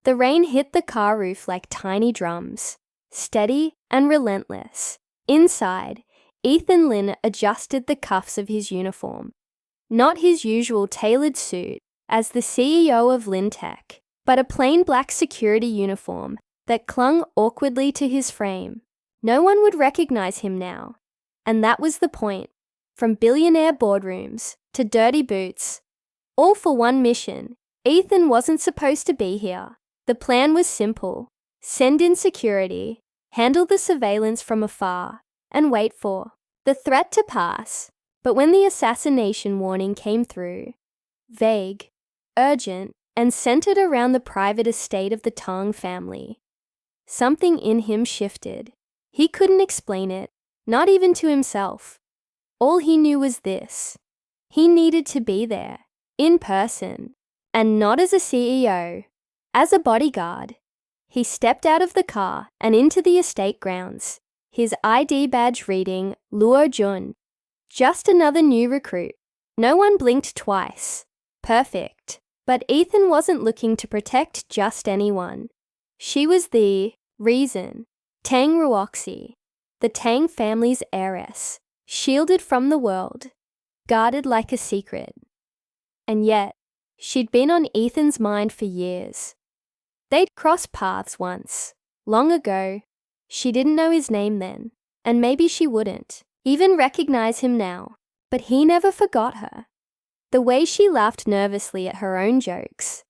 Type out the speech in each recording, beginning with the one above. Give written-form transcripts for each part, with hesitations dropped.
The rain hit the car roof like tiny drums, steady and relentless. Inside, Ethan Lynn adjusted the cuffs of his uniform. Not his usual tailored suit as the CEO of Lintech, but a plain black security uniform that clung awkwardly to his frame. No one would recognize him now. And that was the point. From billionaire boardrooms to dirty boots, all for one mission. Ethan wasn't supposed to be here. The plan was simple. Send in security, handle the surveillance from afar, and wait for the threat to pass. But when the assassination warning came through, vague, urgent, and centered around the private estate of the Tang family, something in him shifted. He couldn't explain it, not even to himself. All he knew was this. He needed to be there, in person, and not as a CEO, as a bodyguard. He stepped out of the car and into the estate grounds, his ID badge reading Luo Jun. Just another new recruit. No one blinked twice. Perfect. But Ethan wasn't looking to protect just anyone. She was the reason. Tang Ruoxi, the Tang family's heiress, shielded from the world, guarded like a secret. And yet, she'd been on Ethan's mind for years. They'd crossed paths once, long ago. She didn't know his name then, and maybe she wouldn't even recognize him now. But he never forgot her. The way she laughed nervously at her own jokes.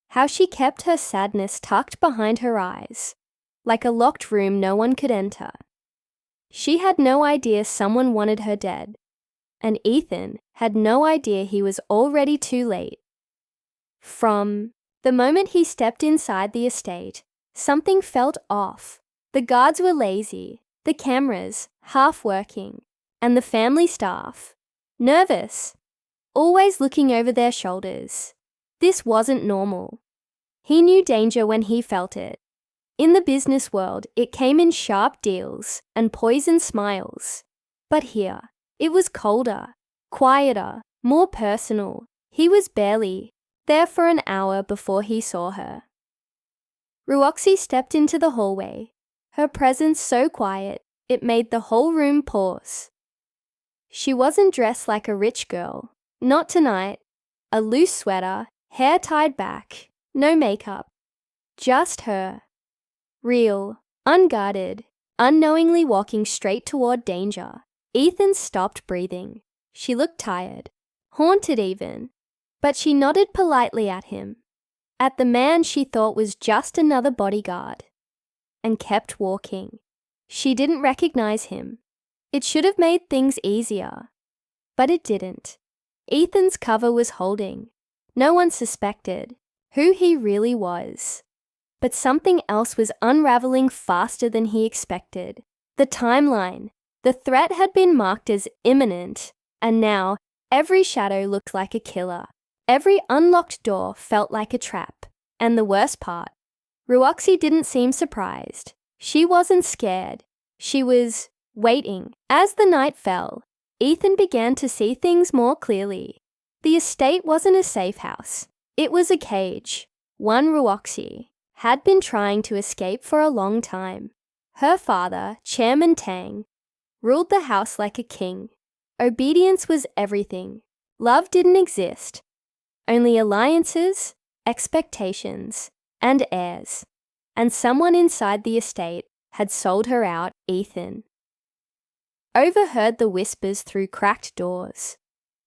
How she kept her sadness tucked behind her eyes, like a locked room no one could enter. She had no idea someone wanted her dead, and Ethan had no idea he was already too late. From the moment he stepped inside the estate, something felt off. The guards were lazy, the cameras half working, and the family staff nervous, always looking over their shoulders. This wasn't normal. He knew danger when he felt it. In the business world, it came in sharp deals and poisoned smiles. But here, it was colder, quieter, more personal. He was barely there for an hour before he saw her. Ruoxi stepped into the hallway, her presence so quiet it made the whole room pause. She wasn't dressed like a rich girl, not tonight. A loose sweater, hair tied back, no makeup. Just her. Real, unguarded, unknowingly walking straight toward danger. Ethan stopped breathing. She looked tired, haunted even. But she nodded politely at him, at the man she thought was just another bodyguard, and kept walking. She didn't recognize him. It should have made things easier, but it didn't. Ethan's cover was holding. No one suspected who he really was. But something else was unraveling faster than he expected. The timeline. The threat had been marked as imminent, and now every shadow looked like a killer. Every unlocked door felt like a trap. And the worst part, Ruoxi didn't seem surprised. She wasn't scared. She was waiting. As the night fell, Ethan began to see things more clearly. The estate wasn't a safe house. It was a cage. One Ruoxi had been trying to escape for a long time. Her father, Chairman Tang, ruled the house like a king. Obedience was everything. Love didn't exist. Only alliances, expectations, and heirs. And someone inside the estate had sold her out, Ethan. Overheard the whispers through cracked doors.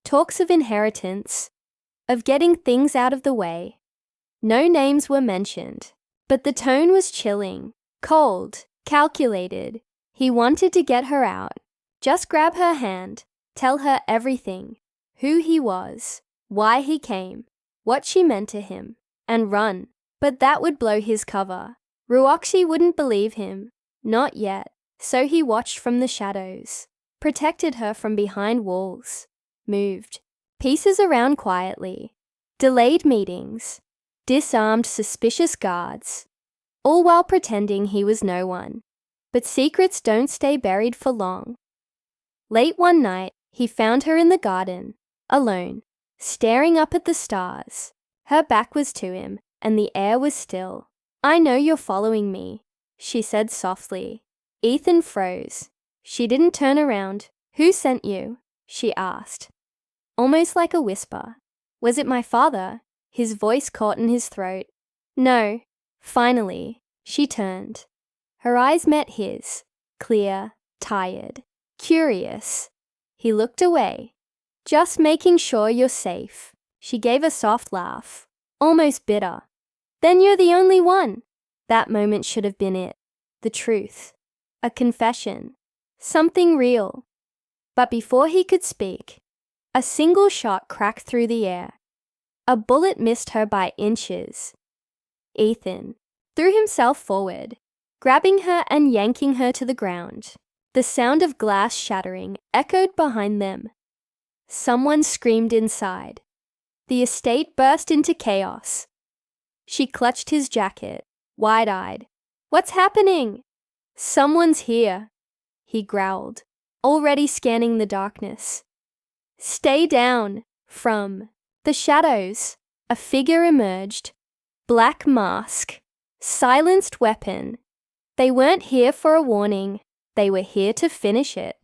Talks of inheritance, of getting things out of the way. No names were mentioned, but the tone was chilling, cold, calculated. He wanted to get her out. Just grab her hand, tell her everything, who he was, why he came, what she meant to him, and run. But that would blow his cover. Ruoxi wouldn't believe him, not yet, so he watched from the shadows, protected her from behind walls, moved pieces around quietly, delayed meetings, disarmed suspicious guards, all while pretending he was no one. But secrets don't stay buried for long. Late one night, he found her in the garden, alone, staring up at the stars. Her back was to him, and the air was still. "I know you're following me," she said softly. Ethan froze. She didn't turn around. "Who sent you?" she asked, almost like a whisper. "Was it my father?" His voice caught in his throat. "No." Finally, she turned. Her eyes met his, clear, tired, curious. He looked away. "Just making sure you're safe." She gave a soft laugh, almost bitter. "Then you're the only one." That moment should have been it. The truth. A confession. Something real. But before he could speak, a single shot cracked through the air. A bullet missed her by inches. Ethan threw himself forward, grabbing her and yanking her to the ground. The sound of glass shattering echoed behind them. Someone screamed inside. The estate burst into chaos. She clutched his jacket, wide-eyed. "What's happening?" "Someone's here," he growled, already scanning the darkness. "Stay down." From the shadows, a figure emerged. Black mask, silenced weapon. They weren't here for a warning. They were here to finish it.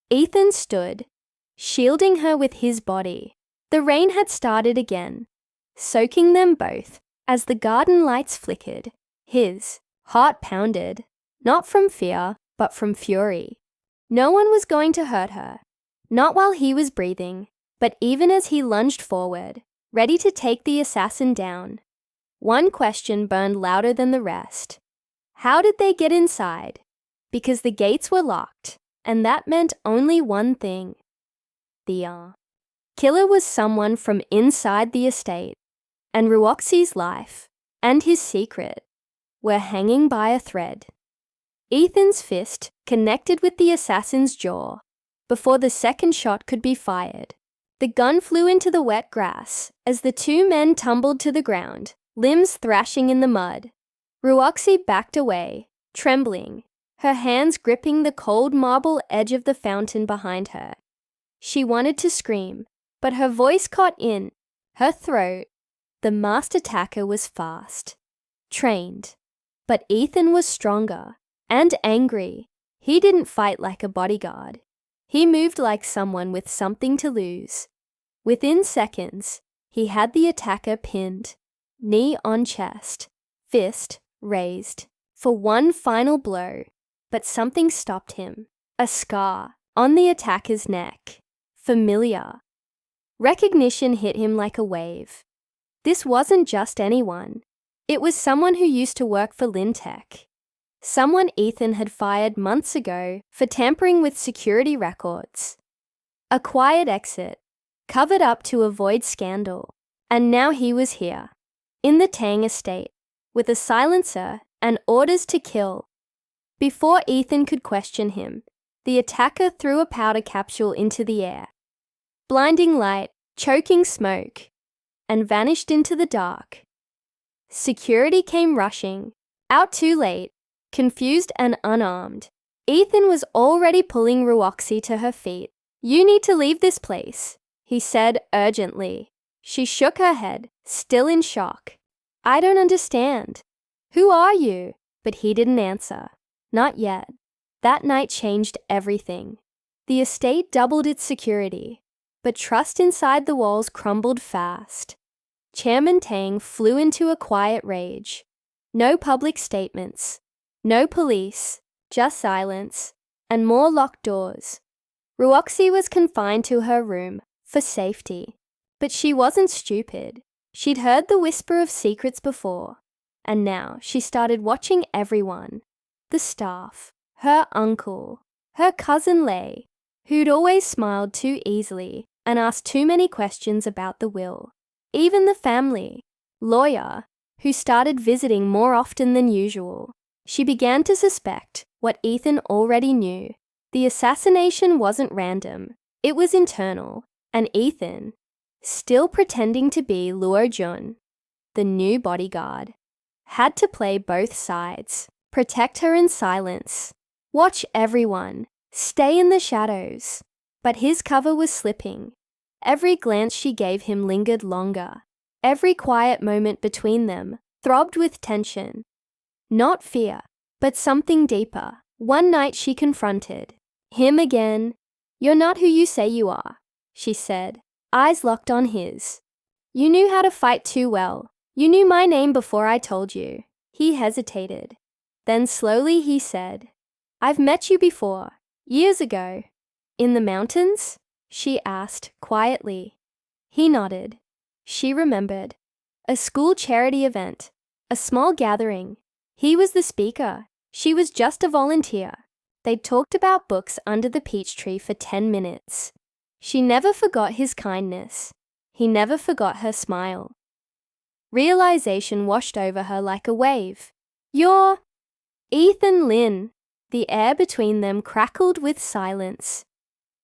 Ethan stood, shielding her with his body. The rain had started again, soaking them both as the garden lights flickered. His heart pounded, not from fear, but from fury. No one was going to hurt her, not while he was breathing, but even as he lunged forward, ready to take the assassin down. One question burned louder than the rest. How did they get inside? Because the gates were locked, and that meant only one thing. The killer was someone from inside the estate, and Ruoxi's life, and his secret, were hanging by a thread. Ethan's fist connected with the assassin's jaw before the second shot could be fired. The gun flew into the wet grass as the two men tumbled to the ground, limbs thrashing in the mud. Ruoxi backed away, trembling, her hands gripping the cold marble edge of the fountain behind her. She wanted to scream, but her voice caught in her throat. The masked attacker was fast, trained, but Ethan was stronger and angry. He didn't fight like a bodyguard. He moved like someone with something to lose. Within seconds, he had the attacker pinned, knee on chest, fist raised, for one final blow. But something stopped him. A scar on the attacker's neck. Familiar. Recognition hit him like a wave. This wasn't just anyone. It was someone who used to work for Lintech. Someone Ethan had fired months ago for tampering with security records. A quiet exit, covered up to avoid scandal. And now he was here, in the Tang estate, with a silencer and orders to kill. Before Ethan could question him, the attacker threw a powder capsule into the air. Blinding light, choking smoke, and vanished into the dark. Security came rushing, out too late, confused and unarmed. Ethan was already pulling Ruoxi to her feet. "You need to leave this place," he said urgently. She shook her head, still in shock. "I don't understand. Who are you?" But he didn't answer. Not yet. That night changed everything. The estate doubled its security, but trust inside the walls crumbled fast. Chairman Tang flew into a quiet rage. No public statements. No police. Just silence. And more locked doors. Ruoxi was confined to her room, for safety. But she wasn't stupid. She'd heard the whisper of secrets before. And now she started watching everyone. The staff, her uncle, her cousin Lei, who'd always smiled too easily and asked too many questions about the will. Even the family, lawyer, who started visiting more often than usual. She began to suspect what Ethan already knew. The assassination wasn't random. It was internal. And Ethan, still pretending to be Luo Jun, the new bodyguard, had to play both sides. Protect her in silence. Watch everyone. Stay in the shadows. But his cover was slipping. Every glance she gave him lingered longer. Every quiet moment between them throbbed with tension. Not fear, but something deeper. One night she confronted him again. "You're not who you say you are," she said, eyes locked on his. "You knew how to fight too well. You knew my name before I told you." He hesitated. Then slowly he said, "I've met you before, years ago." "In the mountains?" she asked quietly. He nodded. She remembered. A school charity event, a small gathering. He was the speaker. She was just a volunteer. They'd talked about books under the peach tree for 10 minutes. She never forgot his kindness. He never forgot her smile. Realization washed over her like a wave. "You're Ethan Lynn." The air between them crackled with silence.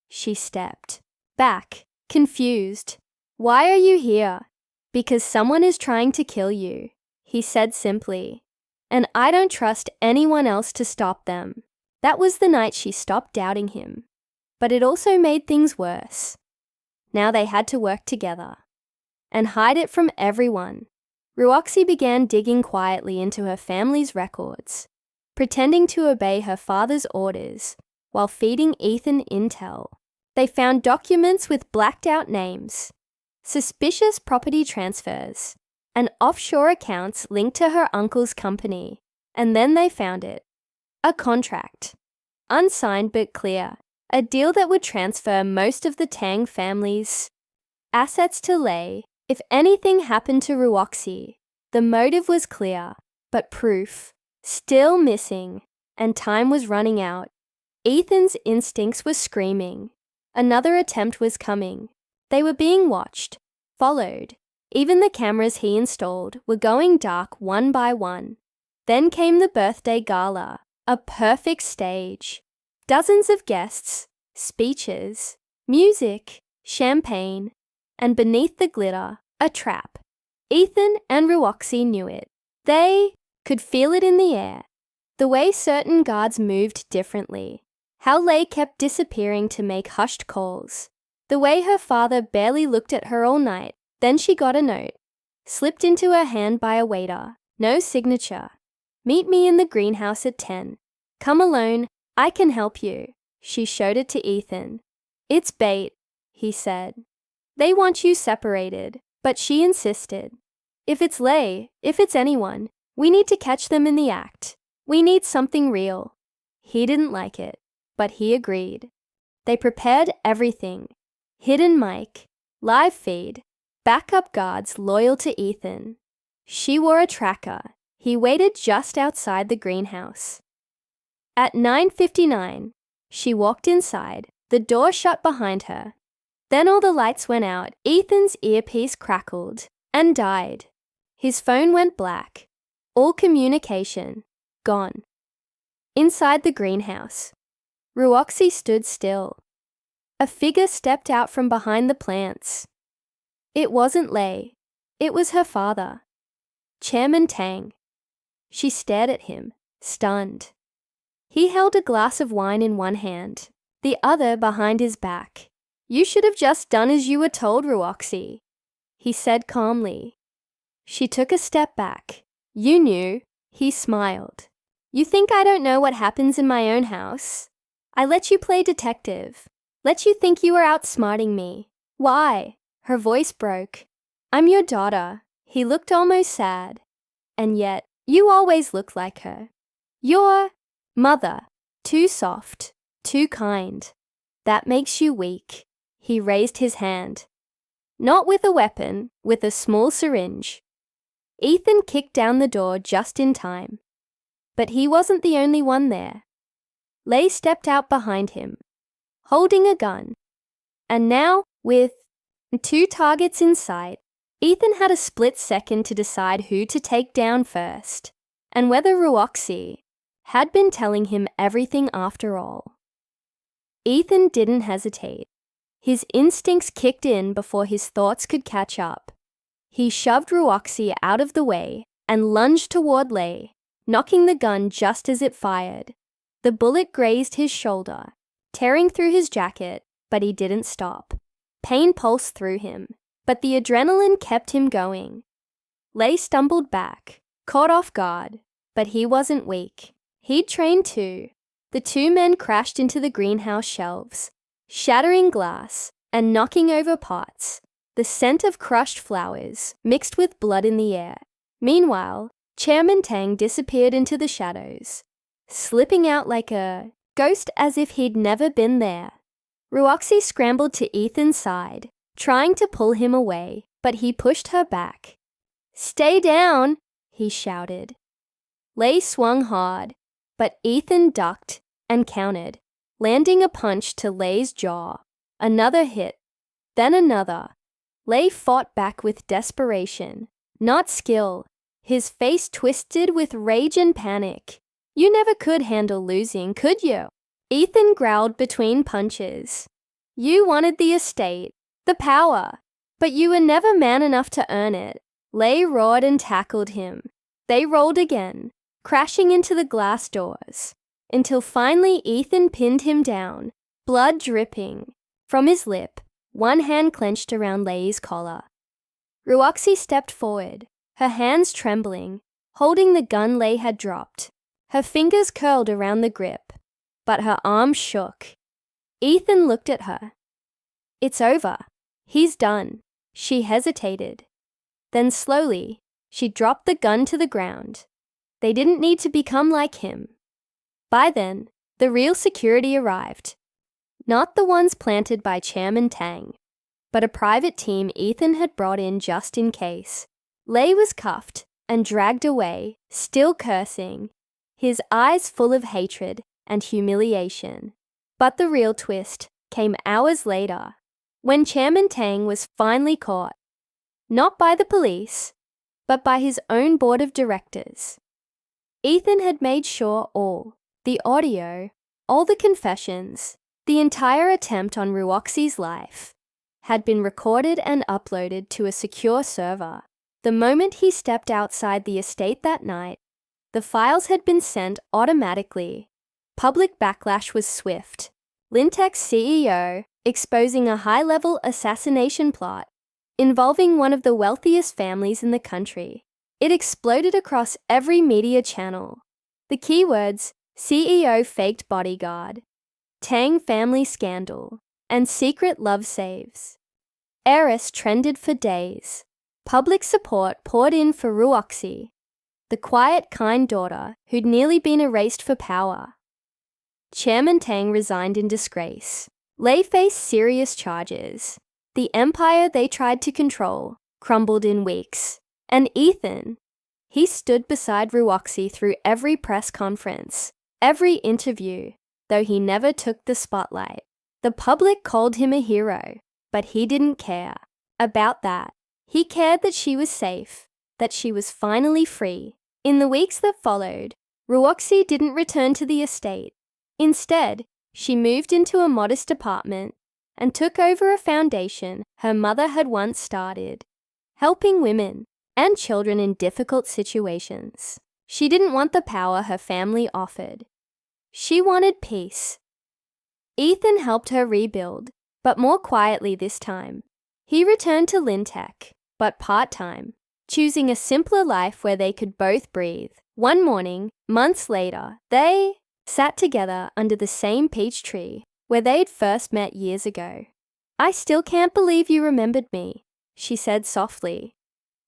She stepped back, confused. "Why are you here?" "Because someone is trying to kill you," he said simply. "And I don't trust anyone else to stop them." That was the night she stopped doubting him. But it also made things worse. Now they had to work together and hide it from everyone. Ruoxi began digging quietly into her family's records, pretending to obey her father's orders while feeding Ethan intel. They found documents with blacked-out names, suspicious property transfers, and offshore accounts linked to her uncle's company. And then they found it. A contract. Unsigned but clear. A deal that would transfer most of the Tang family's assets to Lei if anything happened to Ruoxi. The motive was clear, but proof still missing, and time was running out. Ethan's instincts were screaming. Another attempt was coming. They were being watched, followed. Even the cameras he installed were going dark one by one. Then came the birthday gala, a perfect stage. Dozens of guests, speeches, music, champagne, and beneath the glitter, a trap. Ethan and Ruoxi knew it. They could feel it in the air. The way certain guards moved differently. How Lei kept disappearing to make hushed calls. The way her father barely looked at her all night. Then she got a note, slipped into her hand by a waiter. No signature. "Meet me in the greenhouse at 10. Come alone, I can help you." She showed it to Ethan. "It's bait," he said. "They want you separated." But she insisted. "If it's Lei, if it's anyone, we need to catch them in the act. We need something real." He didn't like it, but he agreed. They prepared everything. Hidden mic, live feed, backup guards loyal to Ethan. She wore a tracker. He waited just outside the greenhouse. At 9:59, she walked inside, the door shut behind her. Then all the lights went out. Ethan's earpiece crackled and died. His phone went black. All communication gone. Inside the greenhouse, Ruoxi stood still. A figure stepped out from behind the plants. It wasn't Lei. It was her father, Chairman Tang. She stared at him, stunned. He held a glass of wine in one hand, the other behind his back. "You should have just done as you were told, Ruoxi," he said calmly. She took a step back. "You knew." He smiled. "You think I don't know what happens in my own house? I let you play detective. Let you think you were outsmarting me. Why?" Her voice broke. "I'm your daughter." He looked almost sad. "And yet, you always look like her. Your mother, too soft, too kind. That makes you weak." He raised his hand. "Not with a weapon, with a small syringe." Ethan kicked down the door just in time. But he wasn't the only one there. Lei stepped out behind him, holding a gun. And now, with 2 targets in sight, Ethan had a split second to decide who to take down first, and whether Ruoxi had been telling him everything after all. Ethan didn't hesitate. His instincts kicked in before his thoughts could catch up. He shoved Ruoxi out of the way and lunged toward Lei, knocking the gun just as it fired. The bullet grazed his shoulder, tearing through his jacket, but he didn't stop. Pain pulsed through him, but the adrenaline kept him going. Lei stumbled back, caught off guard, but he wasn't weak. He'd trained too. The two men crashed into the greenhouse shelves, shattering glass and knocking over pots, the scent of crushed flowers mixed with blood in the air. Meanwhile, Chairman Tang disappeared into the shadows, slipping out like a ghost as if he'd never been there. Ruoxi scrambled to Ethan's side, trying to pull him away, but he pushed her back. "Stay down," he shouted. Lei swung hard, but Ethan ducked and countered, landing a punch to Lei's jaw. Another hit, then another. Lei fought back with desperation, not skill, his face twisted with rage and panic. "You never could handle losing, could you?" Ethan growled between punches. "You wanted the estate, the power, but you were never man enough to earn it." Lei roared and tackled him. They rolled again, crashing into the glass doors, until finally Ethan pinned him down, blood dripping from his lip, one hand clenched around Lei's collar. Ruoxi stepped forward, her hands trembling, holding the gun Lei had dropped. Her fingers curled around the grip, but her arm shook. Ethan looked at her. "It's over. He's done." She hesitated. Then slowly, she dropped the gun to the ground. They didn't need to become like him. By then, the real security arrived. Not the ones planted by Chairman Tang, but a private team Ethan had brought in just in case. Lei was cuffed and dragged away, still cursing, his eyes full of hatred and humiliation. But the real twist came hours later, when Chairman Tang was finally caught. Not by the police, but by his own board of directors. Ethan had made sure all, the audio, all the confessions, the entire attempt on Ruoxi's life, had been recorded and uploaded to a secure server. The moment he stepped outside the estate that night, the files had been sent automatically. Public backlash was swift. Lintech's CEO exposing a high-level assassination plot involving one of the wealthiest families in the country. It exploded across every media channel. The keywords CEO faked bodyguard, Tang family scandal, and secret love saves. Heiress trended for days. Public support poured in for Ruoxi, the quiet, kind daughter who'd nearly been erased for power. Chairman Tang resigned in disgrace. Lei faced serious charges. The empire they tried to control crumbled in weeks. And Ethan, he stood beside Ruoxi through every press conference, every interview, though he never took the spotlight. The public called him a hero, but he didn't care about that. He cared that she was safe, that she was finally free. In the weeks that followed, Ruoxi didn't return to the estate. Instead, she moved into a modest apartment and took over a foundation her mother had once started, helping women and children in difficult situations. She didn't want the power her family offered. She wanted peace. Ethan helped her rebuild, but more quietly this time. He returned to Lintech, but part-time, choosing a simpler life where they could both breathe. One morning, months later, they sat together under the same peach tree where they'd first met years ago. "I still can't believe you remembered me," she said softly.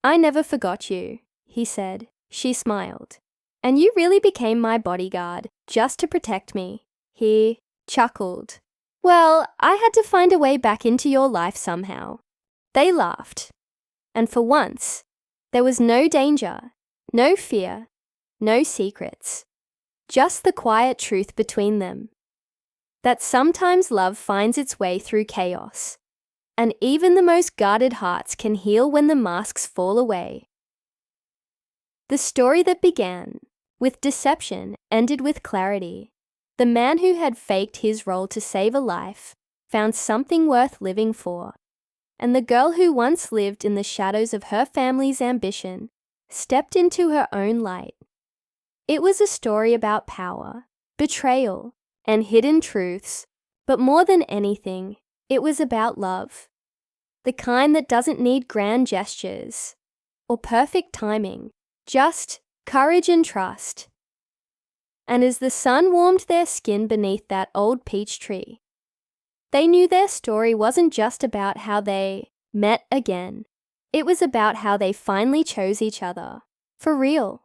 "I never forgot you," he said. She smiled. "And you really became my bodyguard, just to protect me." He chuckled. "Well, I had to find a way back into your life somehow." They laughed. And for once, there was no danger, no fear, no secrets. Just the quiet truth between them. That sometimes love finds its way through chaos, and even the most guarded hearts can heal when the masks fall away. The story that began with deception ended with clarity. The man who had faked his role to save a life found something worth living for, and the girl who once lived in the shadows of her family's ambition stepped into her own light. It was a story about power, betrayal, and hidden truths, but more than anything, it was about love. the kind that doesn't need grand gestures or perfect timing, just courage and trust. And as the sun warmed their skin beneath that old peach tree, they knew their story wasn't just about how they met again. It was about how they finally chose each other, for real.